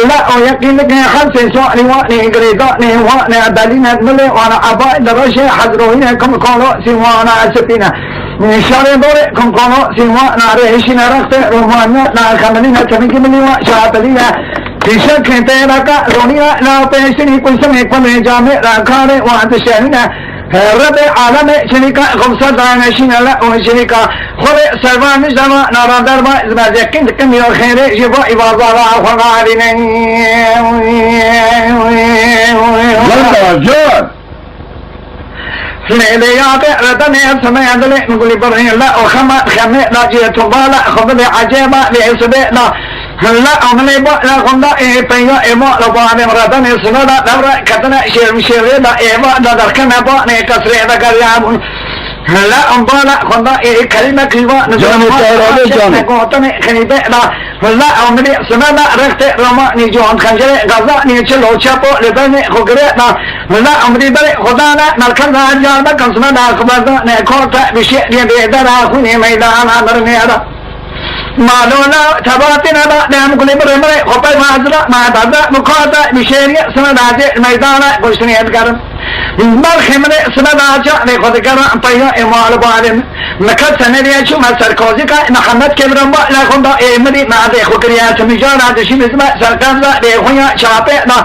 لا ويقينك خمسة سؤال واني قريضاني وانا دلينا ملي وانا أباء درشة حضروهنكم قولوا سوانا سفينة من شر دوركم قولوا سوانا ريشنا رخت رومانا نا خملنا تمكي مليوا شابلية في شك تيرك رونيا لا بيشني كل سمي كل جامع راكاري وانت شهينا رب عالم شركة خمسة دانا شينا لا وشركة خلق سربان زمان نارا دربا زبادكين كم يو خير جبا إبازارا خغارين ليليات رتني سمع دل نقول برهن لا وخما خمة لا جيت بالا خبر عجيبة ليسبة لا لا أمني با لا خمدا بيا إما لبارم رتني سندا دبر كتنا شير لا إما دركنا با نكسر دكريام لا أمبالا خمدا كلمة كلمة نجوم قوتنا خنيبة لا أمني سندا ركت رما نجوم خنجر غزا نيشلو شابو لبني خقرة لا أمني بره خدا نركنا جانا كنسنا خبرنا نكوتا بشيء يدرا خوني ميدان مرنيرا مالونا تباتنا دام كل مرة خبر ما دادا مكوتا بشيء سنا ميدان كوشني أذكرم مرخمني سنا داجا نخد كرا بيا إمال بارم نكت سنريا شو ما سركوزي كا محمد كبرم با لا خدا إمري ما ده خكريا سمجانا دشي مسمى سركان لا ده خويا شابه نا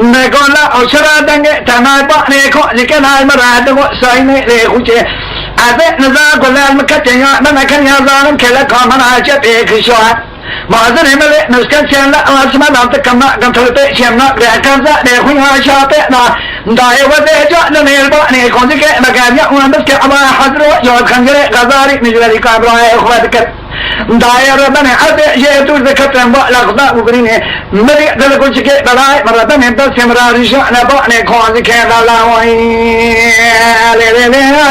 نقولا أشرا دنگه تناي با نكو لكناي مراد و سايني لخوچه أذى نزار قلال مكتيا منكن يا ظالم كلا كمان عجب إكشوا معذر همله نسكن شاملا واسمه نامت كنا كنتلته شاملا ركانزا لخويا شابه نا داي وده جا نيل با نكونزي كه مكانيا وانبس كه أما حضرو يود خنجره غزاري نجوالي كابراي أخواتك داير ربنا عده يهتو ذكرتن با لغضاء وقرينه مري دل كل شيء براي مرتين انت سمرا رجع نبأني كون ذكر الله وين لي لي لي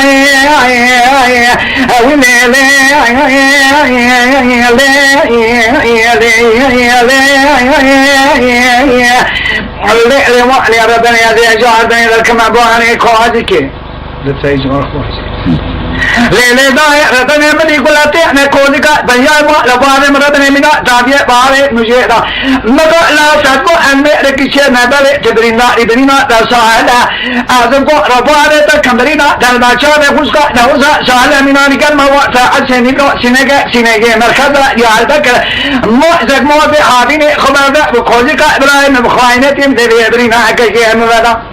ليلة داية رتني مدي كلاتي أنا كوديكا بيا ما لبارة مرتني منا تابية بارة نجيدا مكا لا ساتو أمي ركيشة نبلة تبرينا إبرينا تساعدا أذنكو ربارة تكمرينا دلباشا بخوسكا نوزا ساعدا منا نكال موا ساعد سنيكو سنيجي مركزا يالدك موزك موزي حاديني خبردا بخوزيكا إبراهيم بخواينة تيم تبي إبرينا أكيكي أمودا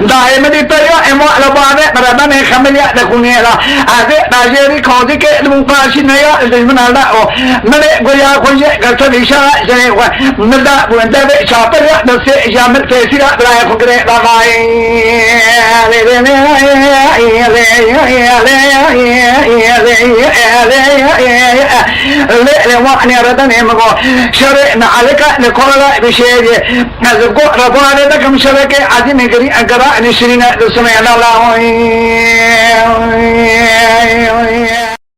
دائما ديتايا إما لبانة مرادنا خمليا دكونيلا هذا ناجري كودي كمقاشينيا لمنالا أو من غيا كونجي كتبيشا زين ومندا بوندا بشابريا نسي جامل كيسيرا لا يفكر لواني ردني مغو شرعنا عليك نقول بشيء نزقو ربنا لكم شركة عزيم غري أقرأ نشرنا سمعنا الله